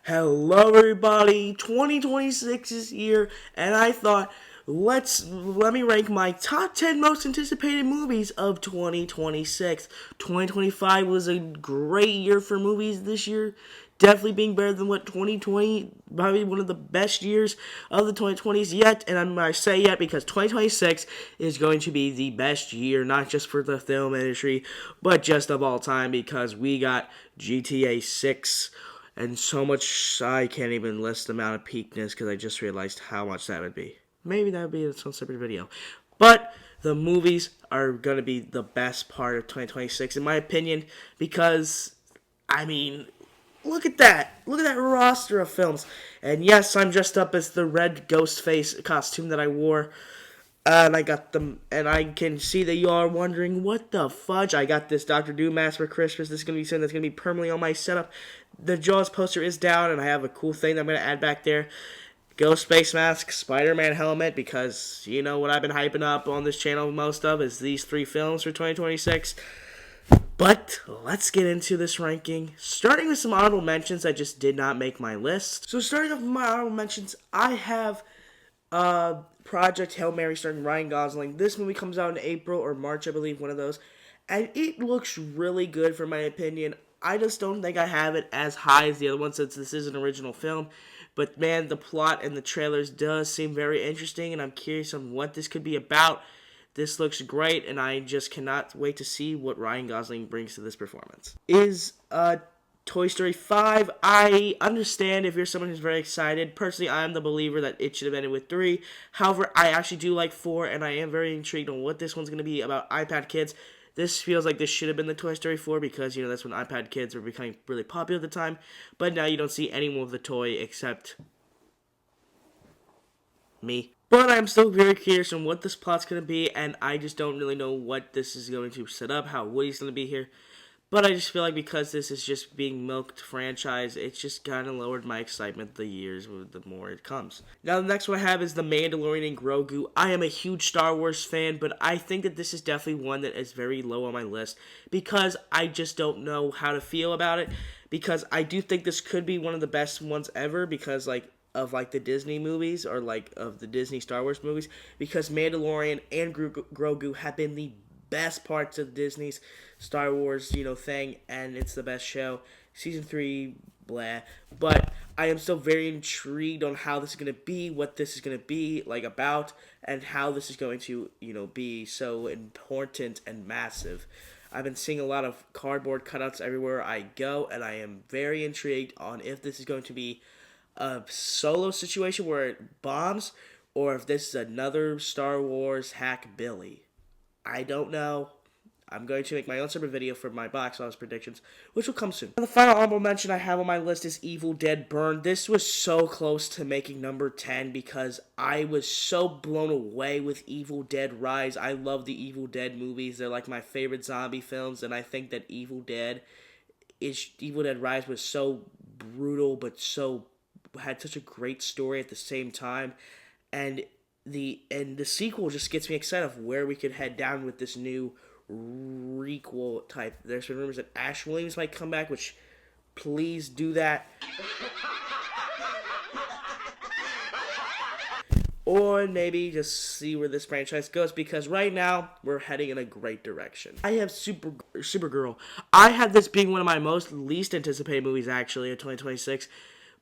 Hello everybody, 2026 is here, and I thought, let me rank my top 10 most anticipated movies of 2026. 2025 was a great year for movies this year, definitely being better than what 2020, probably one of the best years of the 2020s yet, and I say yet because 2026 is going to be the best year, not just for the film industry, but just of all time, because we got GTA 6, and so much, I can't even list the amount of peakness because I just realized how much that would be. Maybe that would be its own separate video. But the movies are going to be the best part of 2026, in my opinion, because, I mean, look at that. Look at that roster of films. And yes, I'm dressed up as the red ghost face costume that I wore. And I got them, and I can see that you are wondering, what the fudge? I got this Doctor Doom mask for Christmas. This is going to be something that's going to be permanently on my setup. The Jaws poster is down, and I have a cool thing that I'm going to add back there. Ghost Space Mask, Spider-Man helmet, because you know what I've been hyping up on this channel most of is these three films for 2026. But let's get into this ranking, starting with some honorable mentions that just did not make my list. So starting off with my honorable mentions, I have Project Hail Mary starring Ryan Gosling. This movie comes out in April or March, I believe, one of those. And it looks really good, for my opinion. I just don't think I have it as high as the other one since this is an original film. But man, the plot and the trailers does seem very interesting, and I'm curious on what this could be about. This looks great, and I just cannot wait to see what Ryan Gosling brings to this performance. Is Toy Story 5. I understand if you're someone who's very excited. Personally, I am the believer that it should have ended with 3. However, I actually do like 4, and I am very intrigued on what this one's going to be about iPad kids. This feels like this should have been the Toy Story 4 because, you know, that's when iPad kids were becoming really popular at the time. But now you don't see anyone with the toy except me. But I'm still very curious on what this plot's going to be, and I just don't really know what this is going to set up, how Woody's going to be here. But I just feel like because this is just being milked franchise, it's just kind of lowered my excitement the years the more it comes. Now, the next one I have is The Mandalorian and Grogu. I am a huge Star Wars fan, but I think that this is definitely one that is very low on my list because I just don't know how to feel about it. Because I do think this could be one of the best ones ever because, like, of like the Disney movies or like of the Disney Star Wars movies, because Mandalorian and Grogu have been the best parts of Disney's Star Wars, thing, and it's the best show. Season 3, blah. But I am still very intrigued on how this is going to be, what this is going to be, like, about, and how this is going to, be so important and massive. I've been seeing a lot of cardboard cutouts everywhere I go, and I am very intrigued on if this is going to be a solo situation where it bombs, or if this is another Star Wars Hack Billy. I don't know. I'm going to make my own separate video for my box office predictions, which will come soon. And the final honorable mention I have on my list is Evil Dead Burn. This was so close to making number 10 because I was so blown away with Evil Dead Rise. I love the Evil Dead movies. They're like my favorite zombie films, and I think that Evil Dead Rise was so brutal, but had such a great story at the same time, and the sequel just gets me excited of where we could head down with this new requel type. There's been rumors that Ash Williams might come back, which please do that. Or maybe just see where this franchise goes, because right now we're heading in a great direction. I have Supergirl. I had this being one of my least anticipated movies actually of 2026.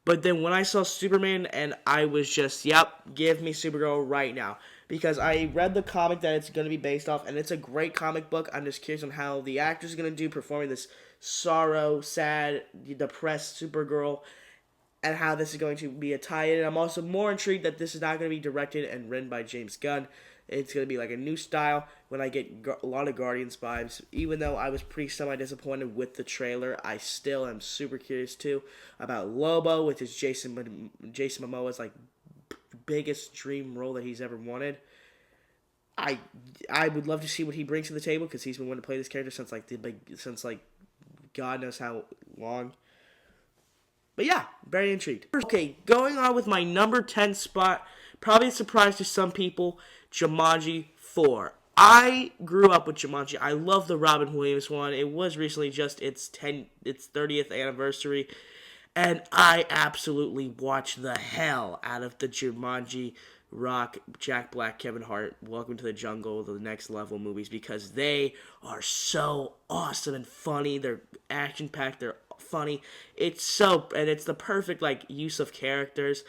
But then when I saw Superman, and I was just, yep, give me Supergirl right now. Because I read the comic that it's going to be based off, and it's a great comic book. I'm just curious on how the actors are going to do performing this sad, depressed Supergirl, and how this is going to be a tie-in. I'm also more intrigued that this is not going to be directed and written by James Gunn. It's going to be like a new style when I get a lot of Guardians vibes. Even though I was pretty semi-disappointed with the trailer, I still am super curious too about Lobo, which is Jason Momoa's like biggest dream role that he's ever wanted. I would love to see what he brings to the table because he's been wanting to play this character since God knows how long. But yeah, very intrigued. Okay, going on with my number 10 spot, probably a surprise to some people, Jumanji 4. I grew up with Jumanji. I love the Robin Williams one. It was recently just its 30th anniversary. And I absolutely watched the hell out of the Jumanji, Rock, Jack Black, Kevin Hart, Welcome to the Jungle, the Next Level movies, because they are so awesome and funny. They're action packed. They're funny. And it's the perfect like use of characters.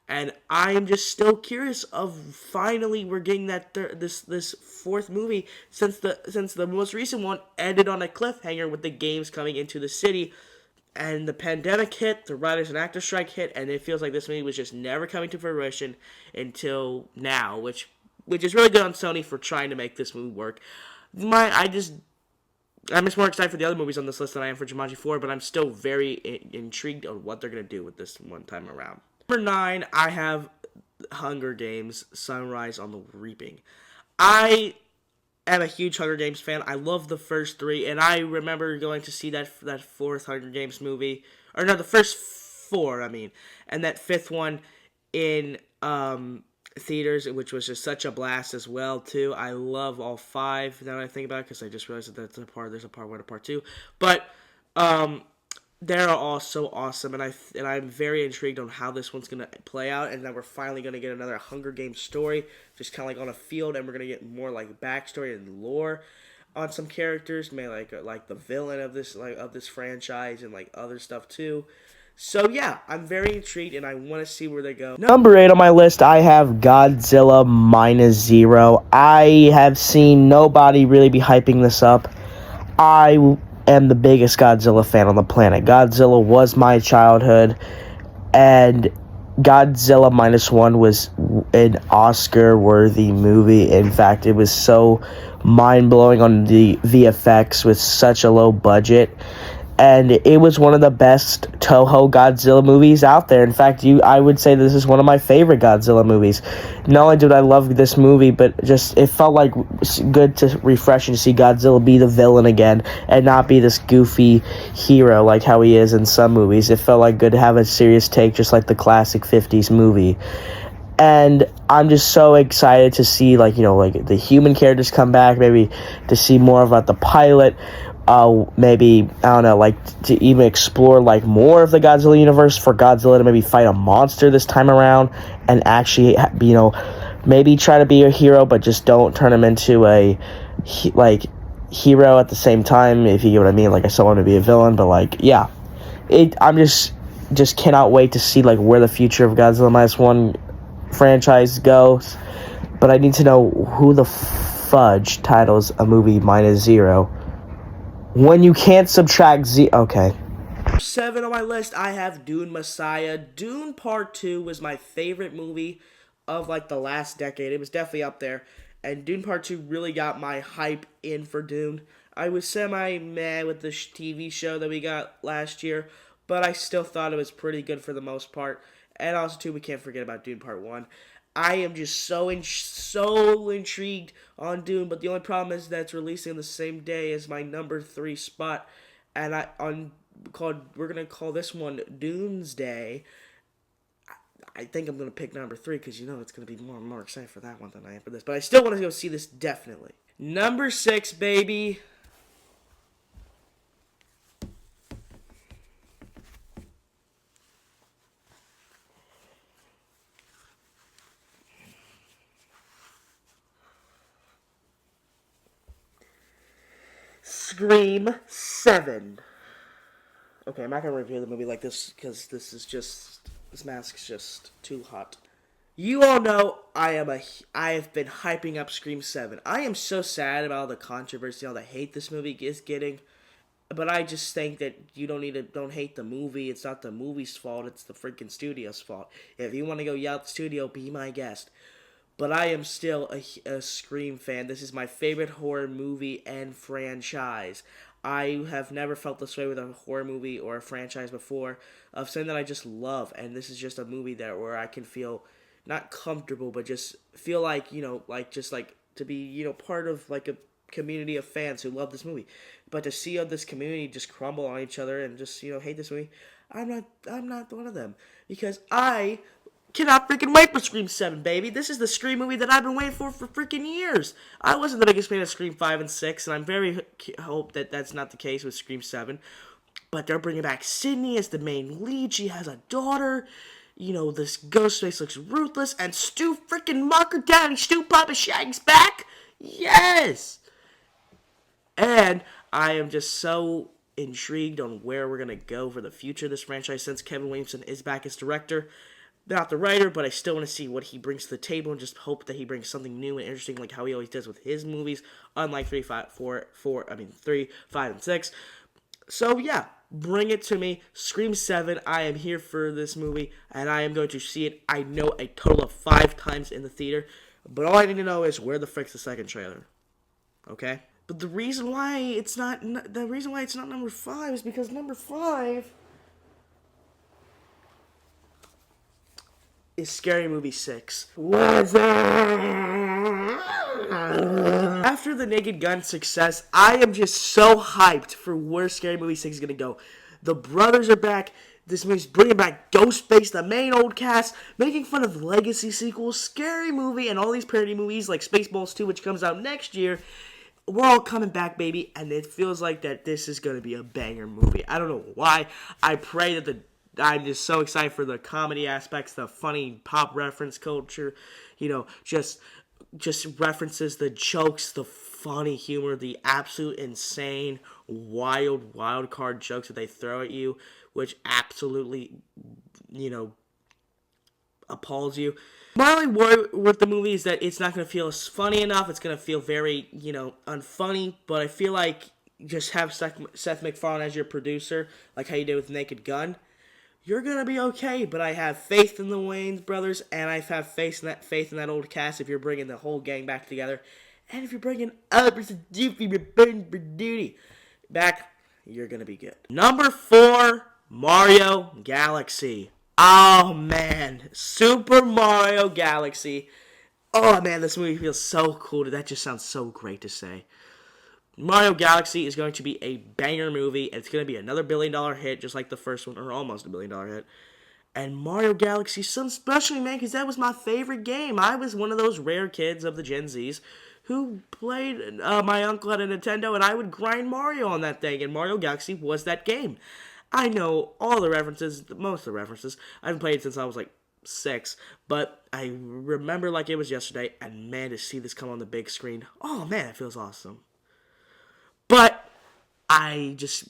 And I am just still curious of finally we're getting this fourth movie since the most recent one ended on a cliffhanger with the games coming into the city, and the pandemic hit, the writers and actors strike hit, and it feels like this movie was just never coming to fruition until now, which is really good on Sony for trying to make this movie work. I'm just more excited for the other movies on this list than I am for Jumanji 4, but I'm still very intrigued on what they're going to do with this one time around. Number 9, I have Hunger Games: Sunrise on the Reaping. I am a huge Hunger Games fan. I love the first three, and I remember going to see that fourth Hunger Games movie, or no, the first four, I mean, and that fifth one in theaters, which was just such a blast as well too. I love all five now that I think about it, because I just realized that there's a part one and a part two, but um, they're all so awesome, and I'm very intrigued on how this one's gonna play out, and that we're finally gonna get another Hunger Games story, just kind of like on a field, and we're gonna get more like backstory and lore on some characters, maybe like the villain of this franchise and like other stuff too. So yeah, I'm very intrigued, and I want to see where they go. Number 8 on my list, I have Godzilla Minus Zero. I have seen nobody really be hyping this up. I am the biggest Godzilla fan on the planet. Godzilla was my childhood, and Godzilla Minus One was an Oscar-worthy movie. In fact, it was so mind-blowing on the VFX with such a low budget, and it was one of the best Toho Godzilla movies out there. In fact, I would say this is one of my favorite Godzilla movies. Not only did I love this movie, but just it felt like good to refreshing to see Godzilla be the villain again and not be this goofy hero like how he is in some movies. It felt like good to have a serious take, just like the classic 50s movie. And I'm just so excited to see, like the human characters come back, maybe to see more about the pilot. Maybe, I don't know, like, to even explore, like, more of the Godzilla universe, for Godzilla to maybe fight a monster this time around, and actually, maybe try to be a hero, but just don't turn him into a, hero at the same time, if you get what I mean. Like, I still want to be a villain, but, like, yeah. I'm just cannot wait to see, like, where the future of Godzilla Minus One franchise goes, but I need to know who the fudge titles a movie Minus Zero when you can't subtract Z. Okay. 7 on my list, I have Dune Messiah. Dune Part 2 was my favorite movie of like the last decade. It was definitely up there. And Dune Part 2 really got my hype in for Dune. I was semi-mad with the TV show that we got last year, but I still thought it was pretty good for the most part. And also, too, we can't forget about Dune Part 1. I am just so intrigued on Dune, but the only problem is that it's releasing the same day as my number 3 spot, and we're gonna call this one Doomsday. I think I'm gonna pick number 3 because it's gonna be more and more excited for that one than I am for this. But I still want to go see this definitely. Number 6, baby. Scream 7. Okay, I'm not gonna review the movie like this because this mask's just too hot. You all know I have been hyping up Scream 7. I am so sad about all the controversy, all the hate this movie is getting. But I just think that you don't hate the movie. It's not the movie's fault. It's the freaking studio's fault. If you want to go yell at the studio, be my guest. But I am still a Scream fan. This is my favorite horror movie and franchise. I have never felt this way with a horror movie or a franchise before, of something that I just love. And this is just a movie where I can feel not comfortable, but just feel like, to be, part of like a community of fans who love this movie. But to see this community just crumble on each other and just, hate this movie, I'm not one of them. Because I cannot freaking wait for Scream 7, baby. This is the Scream movie that I've been waiting for freaking years. I wasn't the biggest fan of Scream 5 and 6, and I'm very hope that that's not the case with Scream 7. But they're bringing back Sydney as the main lead. She has a daughter. This Ghostface looks ruthless. And Stu freaking Marker Daddy, Stu Papa Shag's back. Yes! And I am just so intrigued on where we're going to go for the future of this franchise since Kevin Williamson is back as director. Not the writer, but I still want to see what he brings to the table and just hope that he brings something new and interesting like how he always does with his movies, unlike 3, 5, and 6. So yeah, bring it to me. Scream 7, I am here for this movie, and I am going to see it, I know, a total of 5 times in the theater. But all I need to know is where the frick's the second trailer. Okay? But the reason why it's not number 5 is because number 5 is Scary Movie 6. After the Naked Gun success, I am just so hyped for where Scary Movie 6 is going to go. The brothers are back. This movie's bringing back Ghostface, the main old cast, making fun of legacy sequels, Scary Movie, and all these parody movies like Spaceballs 2, which comes out next year. We're all coming back, baby, and it feels like that this is going to be a banger movie. I don't know why. I pray that I'm just so excited for the comedy aspects, the funny pop reference culture, just references, the jokes, the funny humor, the absolute insane, wild card jokes that they throw at you, which absolutely, appalls you. My only worry with the movie is that it's not going to feel as funny enough. It's going to feel very, unfunny. But I feel like just have Seth MacFarlane as your producer, like how you did with Naked Gun. You're going to be okay. But I have faith in the Wayans brothers, and I have faith in that old cast if you're bringing the whole gang back together. And if you're bringing Albert Doofy Duty back, you're going to be good. Number 4, Mario Galaxy. Oh, man. Super Mario Galaxy. Oh, man, this movie feels so cool. That just sounds so great to say. Mario Galaxy is going to be a banger movie. It's going to be another $1 billion hit, just like the first one, or almost $1 billion hit. And Mario Galaxy, something special, man, because that was my favorite game. I was one of those rare kids of the Gen Zs who played, my uncle had a Nintendo, and I would grind Mario on that thing, and Mario Galaxy was that game. I know all the references, most of the references. I haven't played it since I was like 6, but I remember like it was yesterday, and man, to see this come on the big screen, oh man, it feels awesome. But I just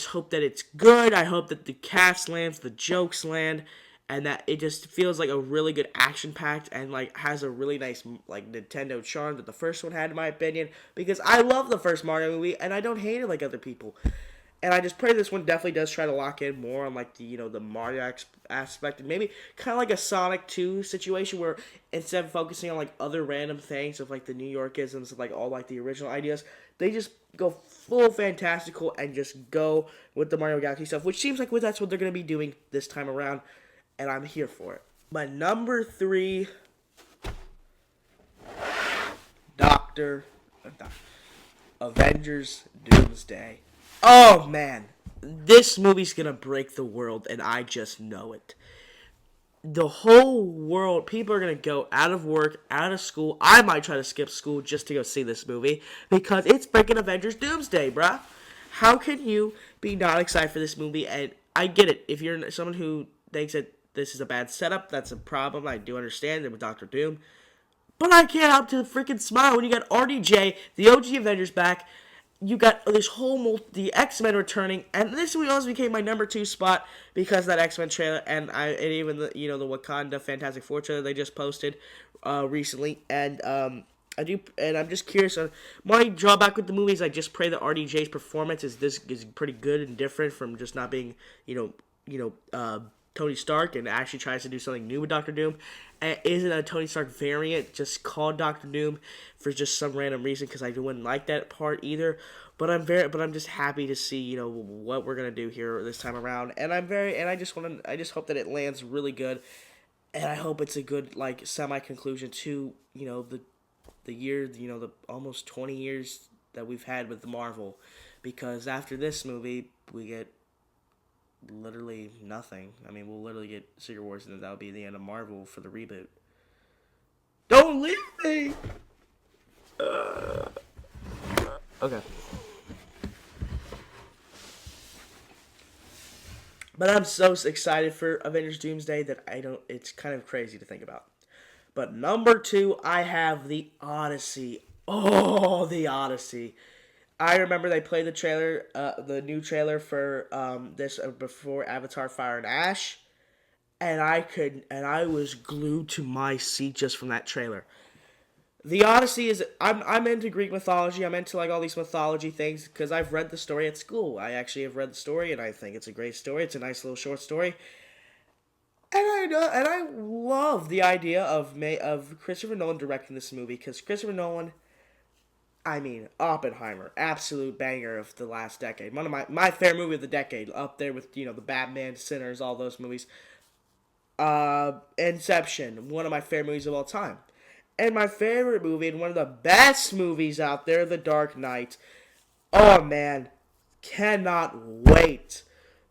hope that it's good. I hope that the cast lands, the jokes land, and that it just feels like a really good action-packed and like has a really nice like Nintendo charm that the first one had, in my opinion. Because I love the first Mario movie, and I don't hate it like other people. And I just pray this one definitely does try to lock in more on like the the Mario aspect, and maybe kind of like a Sonic 2 situation where instead of focusing on like other random things of like the New Yorkisms of like all like the original ideas, they just go full fantastical and just go with the Mario Galaxy stuff, which seems like that's what they're going to be doing this time around, and I'm here for it. My number 3, Avengers Doomsday. Oh, man. This movie's gonna break the world, and I just know it. The whole world, people are gonna go out of work, out of school. I might try to skip school just to go see this movie, because it's freaking Avengers Doomsday, bruh. How can you be not excited for this movie? And I get it. If you're someone who thinks that this is a bad setup, that's a problem. I do understand it with Doctor Doom. But I can't help to freaking smile when you got RDJ, the OG Avengers back. You got this whole the X-Men returning, and this movie also became my number 2 spot because of that X-Men trailer, and even the the Wakanda Fantastic Four trailer they just posted recently, and I'm just curious. My drawback with the movie is I just pray that RDJ's performance is pretty good and different from just not being Tony Stark, and actually tries to do something new with Doctor Doom. And isn't a Tony Stark variant just called Doctor Doom for just some random reason, because I wouldn't like that part either. But I'm just happy to see what we're gonna do here this time around, and I just hope that it lands really good, and I hope it's a good like semi conclusion to the year the almost 20 years that we've had with the Marvel, because after this movie we get literally nothing. I mean, we'll literally get Secret Wars, and then that'll be the end of Marvel for the reboot. Don't leave me! Okay. But I'm so excited for Avengers Doomsday that I don't. It's kind of crazy to think about. But number two, I have the Odyssey. Oh, the Odyssey. I remember they played the trailer, the new trailer for this before Avatar: Fire and Ash, and I was glued to my seat just from that trailer. The Odyssey is I'm into Greek mythology. I'm into like all these mythology things because I've read the story at school. I actually have read the story and I think it's a great story. It's a nice little short story. And I love the idea of Christopher Nolan directing this movie because Christopher Nolan, I mean Oppenheimer, absolute banger of the last decade. One of my favorite movie of the decade, up there with the Batman, Sinners, all those movies. Inception, one of my favorite movies of all time. And my favorite movie and one of the best movies out there, The Dark Knight. Oh man, cannot wait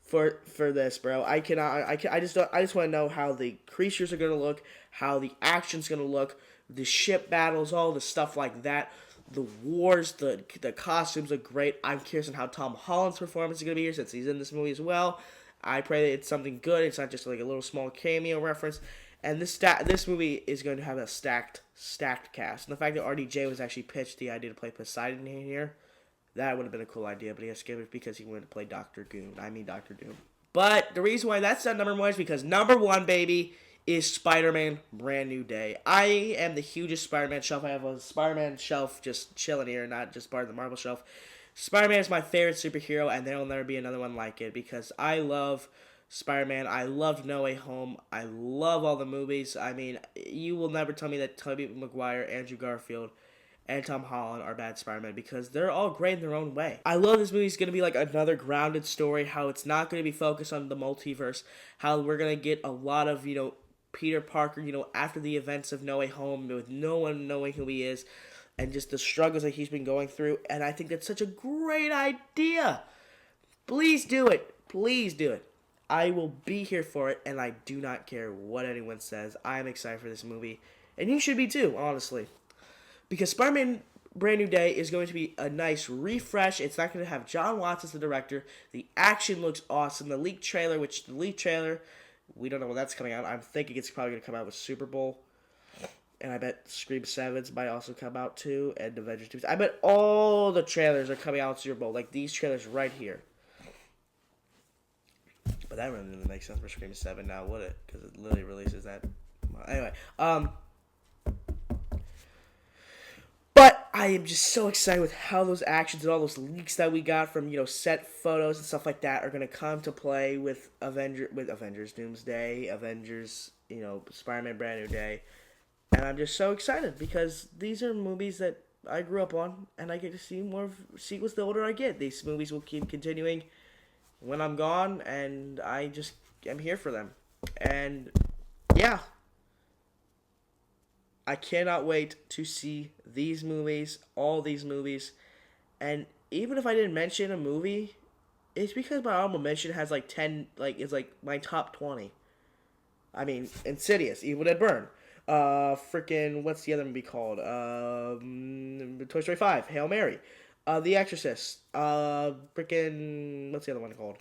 for this, bro. I just want to know how the creatures are gonna look, how the action's gonna look, the ship battles, all the stuff like that. The wars, the costumes are great. I'm curious on how Tom Holland's performance is gonna be here since he's in this movie as well. I pray that it's something good. It's not just like a little small cameo reference. And this movie is going to have a stacked cast. And the fact that RDJ was actually pitched the idea to play Poseidon in here, that would have been a cool idea. But he has skipped it because he wanted to play Doctor Doom. But the reason why that's not number one is because number one, baby, is Spider-Man Brand New Day. I am the hugest Spider-Man shelf. I have a Spider-Man shelf just chilling here, not just part of the Marvel shelf. Spider-Man is my favorite superhero, and there will never be another one like it because I love Spider-Man. I loved No Way Home. I love all the movies. I mean, you will never tell me that Tobey Maguire, Andrew Garfield, and Tom Holland are bad Spider-Man because they're all great in their own way. I love this movie. It's going to be like another grounded story, how it's not going to be focused on the multiverse, how we're going to get a lot of, Peter Parker, after the events of No Way Home with no one knowing who he is and just the struggles that he's been going through. And I think that's such a great idea. Please do it. Please do it. I will be here for it, and I do not care what anyone says. I am excited for this movie. And you should be too, honestly. Because Spider-Man Brand New Day is going to be a nice refresh. It's not going to have John Watts as the director. The action looks awesome. The leaked trailer, we don't know when that's coming out. I'm thinking it's probably going to come out with Super Bowl. And I bet Scream 7s might also come out too. And Avengers 2. I bet all the trailers are coming out with Super Bowl. Like these trailers right here. But that really doesn't make sense for Scream 7 now, would it? Because it literally releases that. Anyway. But I am just so excited with how those actions and all those leaks that we got from, set photos and stuff like that are going to come to play with Avengers Doomsday, Avengers, Spider-Man Brand New Day. And I'm just so excited because these are movies that I grew up on and I get to see more of sequels the older I get. These movies will keep continuing when I'm gone and I just am here for them. And yeah, I cannot wait to see these movies, all these movies. And even if I didn't mention a movie, it's because my honorable mention has like 10, it's like my top 20. I mean, Insidious, Evil Dead Burn. What's the other movie called? Toy Story 5, Hail Mary. The Exorcist. What's the other one called?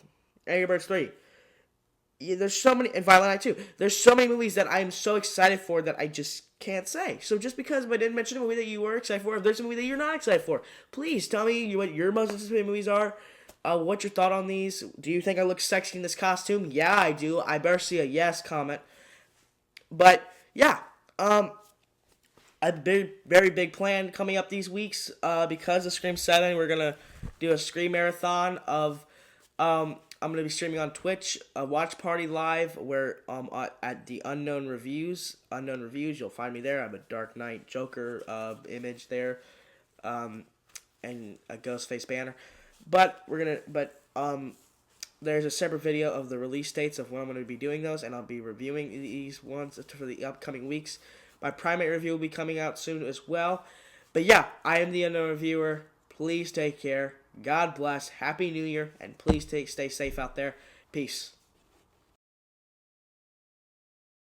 Angry Birds 3. Yeah, there's so many, and Violent Night 2. There's so many movies that I'm so excited for that I just can't say. So just because if I didn't mention a movie that you were excited for, if there's a movie that you're not excited for, please tell me what your most anticipated movies are. What's your thought on these? Do you think I look sexy in this costume? Yeah, I do. I better see a yes comment. But yeah, a very big plan coming up these weeks. Because of Scream 7, we're gonna do a Scream marathon of I'm going to be streaming on Twitch, a watch party live where at the Unknown Reviews, you'll find me there. I have a Dark Knight Joker image there, and a Ghostface banner. But there's a separate video of the release dates of when I'm going to be doing those, and I'll be reviewing these ones for the upcoming weeks. My primate review will be coming out soon as well. But yeah, I am the Unknown Reviewer. Please take care. God bless. Happy New Year. And please stay safe out there. Peace.